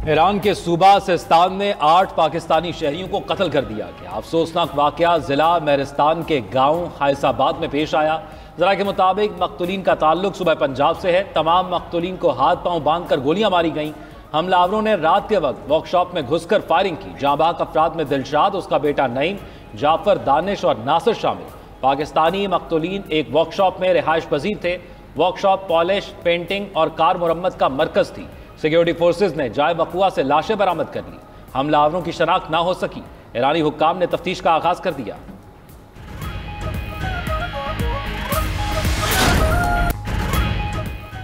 Iran के सूबा सिस्तान में 8 पाकिस्तानी शहरियों को कत्ल कर दिया गया। अफसोसनाक वाकया जिला मेहरस्तान के गांव खायसाबाद में पेश आया। जरा के मुताबिक मकतूलीन का ताल्लुक सूबा पंजाब से है। तमाम मकतूलीन को हाथ पांव बांधकर गोलियां मारी गईं। हमलावरों ने रात के वक्त वर्कशॉप में घुसकर फायरिंग की। जांबाक अफराद में दिलशाद, उसका बेटा नईम, जाफर, दानिश और नासिर शामिल। पाकिस्तानी मकतूलीन एक वर्कशॉप में रिहाइश पजीर थे। वर्कशॉप पॉलिश, पेंटिंग और कार मुरम्मत का मरकज थी। सिक्योरिटी फोर्सेज ने जाए वकुआ से लाशें बरामद कर ली। हमलावरों की शनाख्त ना हो सकी। ईरानी हुक्काम ने तफ्तीश का आगाज कर दिया।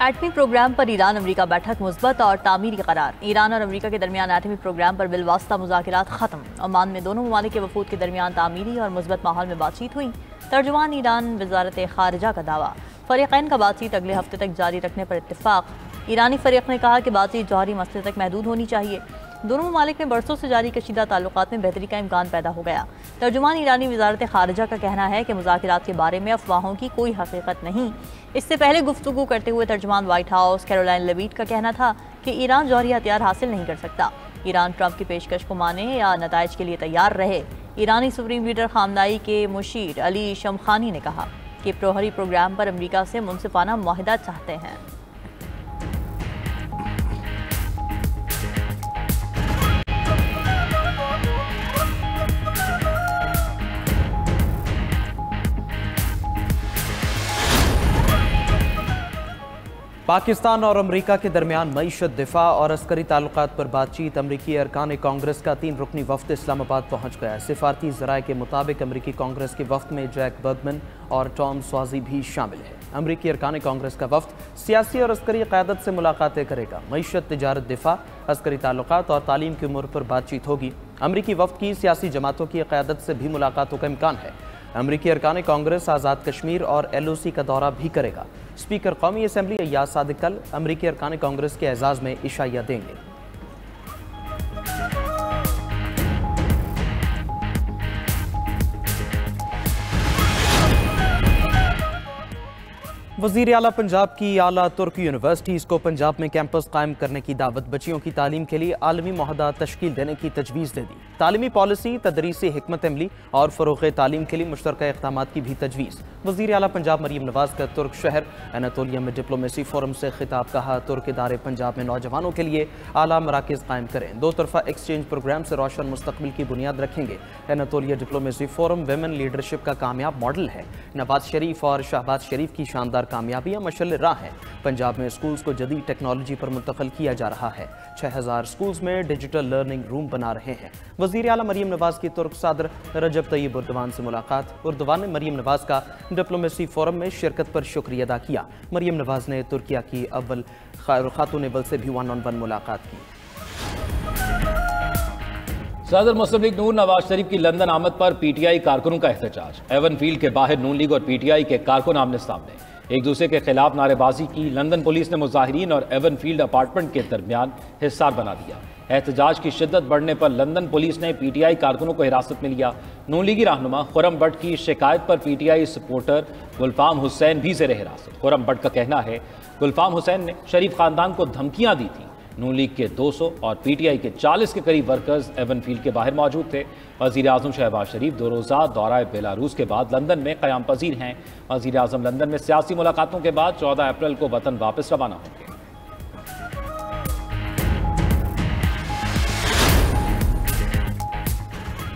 एटमी प्रोग्राम पर ईरान अमेरिका बैठक मुस्बत और तामीरी करार। ईरान और अमेरिका के दरमियान एटमी प्रोग्राम पर बिलवास्ता मुज़ाकरात खत्म। ओमान में दोनों ममालिक के वफूद के दरमियान तामीरी और मुस्बत माहौल में बातचीत हुई। तर्जुमान ईरान वजारत खारजा का दावा। फरीक़ैन का बातचीत अगले हफ्ते तक जारी रखने पर इत्तेफाक। ईरानी फरीक ने कहा कि बातचीत जौहरी मसले तक महदूद होनी चाहिए। दोनों ममालिक में बरसों से जारी कशीदा ताल्लुकात में बेहतरी का इम्कान पैदा हो गया। तर्जुमान ईरानी वजारत खारजा का कहना है कि मुज़ाकरात के बारे में अफवाहों की कोई हकीकत नहीं। इससे पहले गुफ्तगू करते हुए तर्जुमान व्हाइट हाउस कैरोलाइन लेविट का कहना था कि ईरान जौहरी हथियार हासिल नहीं कर सकता। ईरान ट्रंप की पेशकश को माने या नताइज के लिए तैयार रहे। ईरानी सुप्रीम लीडर खामनाई के मुशीर अली शमखानी ने कहा कि प्रहरी प्रोग्राम पर अमेरिका से मुनसिफाना मुआहिदा चाहते हैं। पाकिस्तान और अमेरिका के दरमियान मईशत, दिफा और अस्करी ताल्लुकात पर बातचीत। अमेरिकी अरकान कांग्रेस का 3 रुकनी वफ्द इस्लामाबाद पहुंच गया। सिफारती ज़राए के मुताबिक अमेरिकी कांग्रेस के वफ्द में जैक बर्गमैन और टॉम स्वाजी भी शामिल है। अमेरिकी अरकान कांग्रेस का वफ्द सियासी और अस्करी क़यादत से मुलाकातें करेगा। मईशत, तिजारत, दिफा, अस्करी ताल्लुकात और तालीम की उमूर पर बातचीत होगी। अमेरिकी वफ्द की सियासी जमातों की क़यादत से भी मुलाकातों का इम्कान है। अमेरिकी अरकान कांग्रेस आज़ाद कश्मीर और LOC का दौरा भी करेगा। स्पीकर कौमी असम्बली अय्याज सादिक कल अमेरिकी अरकान कांग्रेस के एजाज़ में इशाया देंगे। वज़ीर आला पंजाब की आला तुर्क यूनिवर्सिटीज़ को पंजाब में कैंपस कायम करने की दावत। बच्चियों की तालीम के लिए आलमी मुआहदा तश्कील देने की तजवीज़ दे दी। तालीमी पॉलिसी, तदरीसी हिकमत अमली और फ़रोग़ तालीम के लिए मुश्तरका इक़दामात की भी तजवीज़। वज़ीर आला पंजाब मरीम नवाज़ का तुर्क शहर एनातोलिया में डिप्लोमेसी फोरम से खिताब। कहा, तुर्क इदारे पंजाब में नौजवानों के लिए आला मराकज़ कायम करें। 2 तरफ़ा एक्सचेंज प्रोग्राम से रोशन मुस्तक़बिल की बुनियाद रखेंगे। एनातोलिया डिप्लोमेसी फोरम वेमेन लीडरशिप का कामयाब मॉडल है। नवाज शरीफ और शहबाज शरीफ की शानदार कामयाबियां मशअल राह हैं। पंजाब में स्कूल्स को जदीद टेक्नोलॉजी पर मुंतकिल किया जा रहा है। 6000 स्कूल्स में डिजिटल लर्निंग रूम बना रहे हैं। वज़ीर आला मरीम नवाज़ की तुर्क सदर रजब तय्यब उर्दवान से मुलाकात। उर्दवान ने मरीम नवाज़ का डिप्लोमेसी फोरम में शिरकत पर शुक्रिया अदा किया। मरीम नवाज़ ने तुर्किया की अव्वल खातून अव्वल से भी 1-on-1 मुलाकात की। सदर मुस्लिम लीग नून नवाज शरीफ की लंदन आमद पर PTI कारकुनों का एहतजाज। एवन फील्ड के बाहर नून लीग और PTI के कारकुन आमने सामने एक दूसरे के खिलाफ नारेबाजी की। लंदन पुलिस ने मुजाहिरीन और एवन फील्ड अपार्टमेंट के दरमियान हिसार बना दिया। एहतजाज की शिद्दत बढ़ने पर लंदन पुलिस ने PTI कारकुनों को हिरासत में लिया। नून लीगी रहनुमा खुर्रम भट्ट की शिकायत पर PTI सपोर्टर गुलफाम हुसैन भी ज़ेर हिरासत। खुर्रम भट्ट का कहना है गुलफाम हुसैन ने शरीफ खानदान को धमकियां दी थी। नून लीग के 200 और PTI के 40 के करीब वर्कर्स एवन फील्ड के बाहर मौजूद थे। वज़ीर आज़म शहबाज शरीफ 2 रोज़ा दौरा बेलारूस के बाद लंदन में क़याम पजीर हैं। वज़ीर आज़म लंदन में सियासी मुलाकातों के बाद 14 अप्रैल को वतन वापस रवाना होंगे।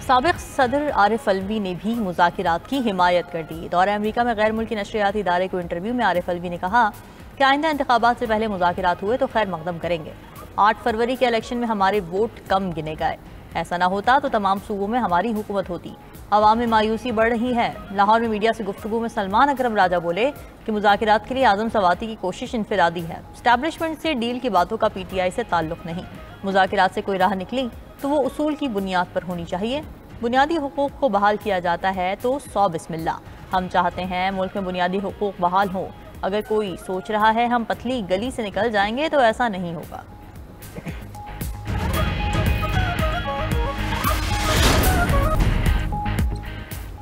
साबिक़ सदर आरिफ अलवी ने भी मुज़ाकरात की हिमायत कर दी। दौरे अमेरिका में गैर मुल्की नशरियाती इदारे को इंटरव्यू में आरिफ अलवी ने कहा कि आइंदा इंतखाबात से पहले मुज़ाकरात हुए तो खैर मकदम करेंगे। 8 फरवरी के इलेक्शन में हमारे वोट कम गिने गए। ऐसा ना होता तो तमाम सूबों में हमारी हुकूमत होती। अवाम में मायूसी बढ़ रही है। लाहौर में मीडिया से गुफ्तगू में सलमान अकरम राजा बोले कि मुज़ाकरात के लिए आज़म सवाती की कोशिश इनफरादी है। एस्टैब्लिशमेंट से डील की बातों का PTI से ताल्लुक़ नहीं। मुज़ाकरात से कोई राह निकली तो वो उसूल की बुनियाद पर होनी चाहिए। बुनियादी हुकूक को बहाल किया जाता है तो 100 बिस्मिल्लाह। हम चाहते हैं मुल्क में बुनियादी हुकूक बहाल हो। अगर कोई सोच रहा है हम पतली गली से निकल जाएंगे तो ऐसा नहीं होगा।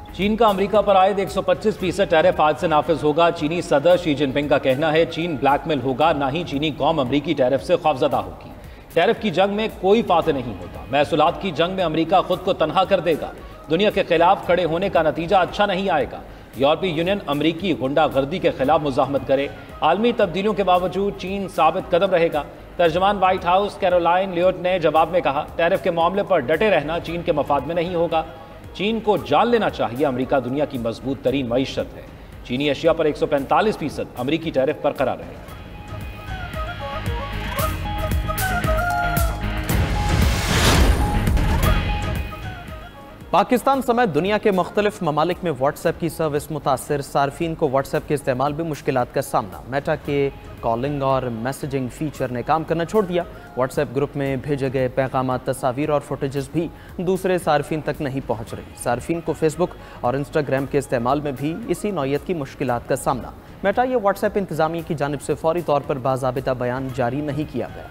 चीन का अमेरिका पर आयद 125% टैरिफ आज से नाफिज होगा। चीनी सदर शी जिनपिंग का कहना है चीन ब्लैकमेल होगा, ना ही चीनी कौम अमेरिकी टैरिफ से खौफजदा होगी। टैरिफ की जंग में कोई फातह नहीं होता। महसूलात की जंग में अमेरिका खुद को तनहा कर देगा। दुनिया के खिलाफ खड़े होने का नतीजा अच्छा नहीं आएगा। यूरोपीय यूनियन अमरीकी गुंडागर्दी के खिलाफ मुजाहमत करे। आलमी तब्दीलियों के बावजूद चीन साबित कदम रहेगा। तर्जमान व्हाइट हाउस कैरोलाइन लियोट ने जवाब में कहा, टैरिफ के मामले पर डटे रहना चीन के मफाद में नहीं होगा। चीन को जान लेना चाहिए अमेरिका दुनिया की मजबूत तरीन मईशत है। चीनी अशिया पर 145% अमरीकी टैरिफ बरकरार रहेगा। पाकिस्तान समेत दुनिया के मुख्तलिफ ममालिक में व्हाट्सएप की सर्विस मुतासर सार्फिन को व्हाट्सएप के इस्तेमाल में मुश्किलात का सामना। मेटा के कॉलिंग और मैसेजिंग फीचर ने काम करना छोड़ दिया। व्हाट्सएप ग्रुप में भेजे गए पैगाम, तस्वीर और फुटेजेस भी दूसरे सार्फिन तक नहीं पहुंच रही। सार्फिन को फेसबुक और इंस्टाग्राम के इस्तेमाल में भी इसी नौयत की मुश्किलात का सामना। मेटा ये व्हाट्सएप इंतजामिया की जानिब से फौरी तौर पर बाज़ाबिता बयान जारी नहीं किया गया।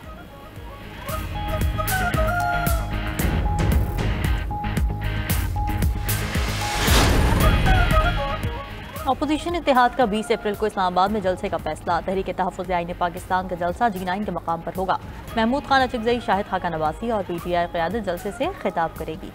अपोजिशन इत्तेहाद का 20 अप्रैल को इस्लामाबाद में जलसे का फैसला। तहरीक तहफ़्फ़ुज़ आईन पाकिस्तान का जलसा G9 के मकाम पर होगा। महमूद खान अचकज़ई, शाहिद खाका नवासी और PTI क़यादत जलसे से खिताब करेगी।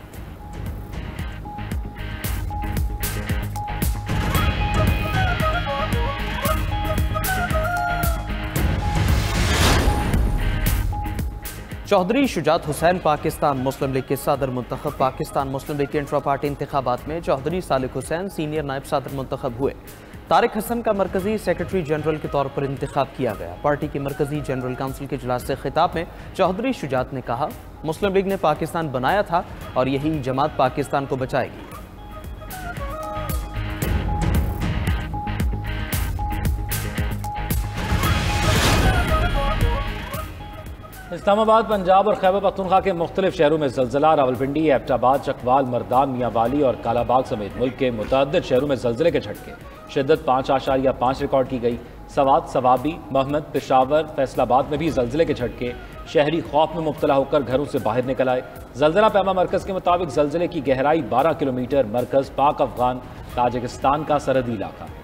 चौधरी शुजात हुसैन पाकिस्तान मुस्लिम लीग के सदर मुंतखब। पाकिस्तान मुस्लिम लीग के इंट्रा पार्टी इंतखाबात में चौधरी सालिक हुसैन सीनियर नायब सदर मुंतखब हुए। तारिक हसन का मरकजी सेक्रेटरी जनरल के तौर पर इंतखाब किया गया। पार्टी की मरकजी जनरल काउंसिल के इजलास से खिताब में चौधरी शुजात ने कहा, मुस्लिम लीग ने पाकिस्तान बनाया था और यही जमात पाकिस्तान को बचाएगी। इस्लामाबाद, पंजाब और खैबर पख्तूनख्वा के मुख्तलिफ शहरों में ज़लज़ला। रावलपिंडी, एबटाबाद, चकवाल, मरदान, मियांवाली और कालाबाग समेत मुल्क के मुतअद्दिद शहरों में ज़लज़ले के झटके। शिद्दत 5.5 रिकॉर्ड की गई। सवात, सवाबी, महमद, पेशावर, फैसलाबाद में भी ज़लज़ले के झटके। शहरी खौफ में मुब्तला होकर घरों से बाहर निकल आए। ज़लज़ला पैमा मरकज़ के मुताबिक ज़लज़ले की गहराई 12 किलोमीटर। मरकज़ पाक अफगान ताजिकिस्तान का सरहदी इलाका है।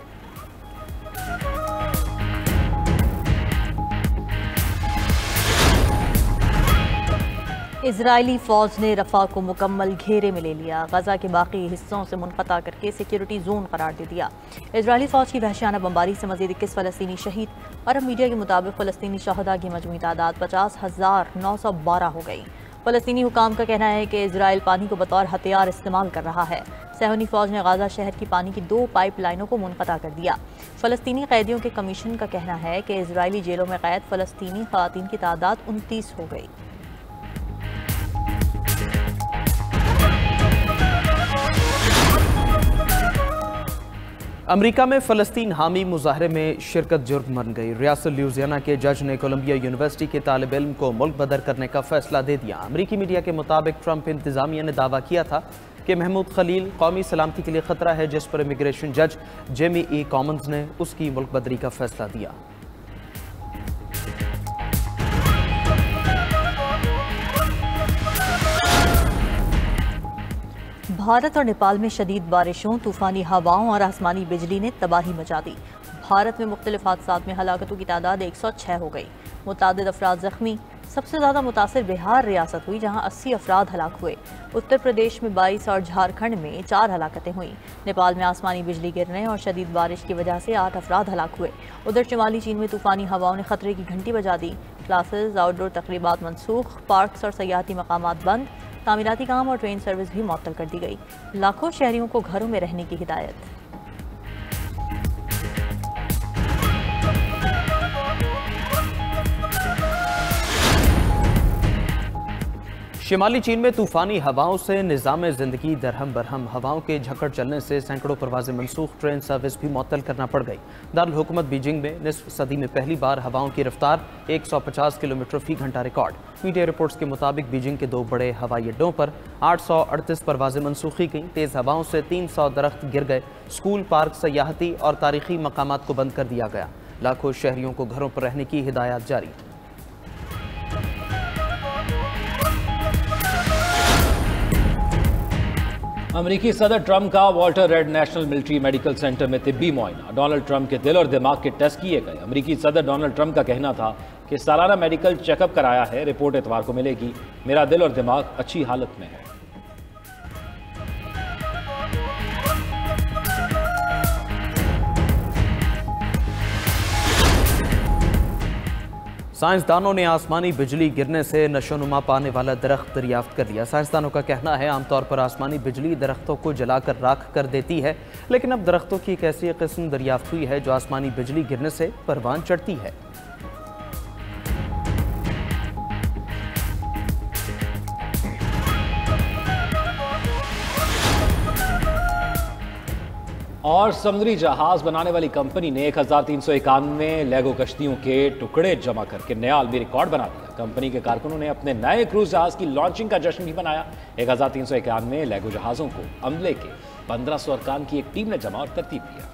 इजरायली फौज ने रफा को मुकम्मल घेरे में ले लिया। गजा के बाकी हिस्सों से मुनक़ता करके सिक्योरिटी जोन करार दे दिया। इजरायली फौज की वहशियाना बमबारी से मज़ीद 21 फ़लस्तीनी शहीद। अरब मीडिया के मुताबिक फ़लस्तीनी शहदा की मजमूई तादाद 50,912 हो गई। फ़लस्तीनी हुकाम का कहना है कि इजराइल पानी को बतौर हथियार इस्तेमाल कर रहा है। सहूनी फौज ने गाजा शहर की पानी की 2 पाइप लाइनों को मुनक़ता कर दिया। फ़लस्तीनी कैदियों के कमीशन का कहना है कि इजरायली जेलों में कैद फ़लस्तीनी ख़वातीन की तादाद 29 हो गई। अमेरिका में फ़लस्तीन हामी मुजाहरे में शिरकत जुर्म बन गई। रियासत ल्यूजियाना के जज ने कोलंबिया यूनिवर्सिटी के तालिब इल्म को मुल्क बदर करने का फैसला दे दिया। अमेरिकी मीडिया के मुताबिक ट्रंप इंतजामिया ने दावा किया था कि महमूद खलील कौमी सलामती के लिए खतरा है, जिस पर इमिग्रेशन जज जेमी ई कॉमन्स ने उसकी मुल्क बदरी का फैसला दिया। भारत और नेपाल में शदीद बारिशों, तूफानी हवाओं और आसमानी बिजली ने तबाही मचा दी। भारत में मुख्तलिफ हादसात में हलाकतों की तादाद 106 हो गई। मुतादिद अफराद जख्मी। सबसे ज़्यादा मुतासर बिहार रियासत हुई, जहाँ 80 अफराद हलाक हुए। उत्तर प्रदेश में 22 और झारखंड में 4 हलाकतें हुई। नेपाल में आसमानी बिजली गिरने और शदीद बारिश की वजह से 8 अफराद हलाक हुए। उधर शुमाली चीन में तूफानी हवाओं ने खतरे की घंटी बजा दी। क्लासेज, आउटडोर तकरीबात मनसूख, पार्क्स और सयाहती मकामात बंद। तामीराती काम और ट्रेन सर्विस भी मुअत्तल कर दी गई। लाखों शहरियों को घरों में रहने की हिदायत। शिमाली चीन में तूफानी हवाओं से निज़ाम ज़िंदगी दरहम बरहम। हवाओं के झकड़ चलने से सैकड़ों परवाजें मनसूख, ट्रेन सर्विस भी मुअत्तल करना पड़ गई। दारुल हुकूमत बीजिंग में निस्फ सदी में पहली बार हवाओं की रफ्तार 150 किलोमीटर फी घंटा रिकॉर्ड। मीडिया रिपोर्ट्स के मुताबिक बीजिंग के 2 बड़े हवाई अड्डों पर 838 परवाजें मनसूख की गईं। तेज़ हवाओं से 300 दरख्त गिर गए। स्कूल, पार्क, सयाहती और तारीखी मकामात को बंद कर दिया गया। लाखों शहरियों को घरों पर रहने की हिदायत जारी। अमेरिकी सदर ट्रंप का Walter red national military medical centre में तिब्बी मुआयना। डोनाल्ड ट्रंप के दिल और दिमाग के टेस्ट किए गए। अमेरिकी सदर डोनाल्ड ट्रंप का कहना था कि सालाना मेडिकल चेकअप कराया है, रिपोर्ट इतवार को मिलेगी। मेरा दिल और दिमाग अच्छी हालत में है। साइंसदानों ने आसमानी बिजली गिरने से नशोनुमा पाने वाला दरख्त दरियाफ्त कर लिया। साइंसदानों का कहना है आमतौर पर आसमानी बिजली दरख्तों को जलाकर राख कर देती है, लेकिन अब दरख्तों की एक ऐसी किस्म दरियाफ्त हुई है जो आसमानी बिजली गिरने से परवान चढ़ती है। और समुद्री जहाज बनाने वाली कंपनी ने 1391 लेगो कश्तियों के टुकड़े जमा करके नया आलमी रिकॉर्ड बना दिया। कंपनी के कारकुनों ने अपने नए क्रूज जहाज की लॉन्चिंग का जश्न भी मनाया। 1391 लेगो जहाजों को अमले के 1500 अरकान की एक टीम ने जमा और तरतीब किया।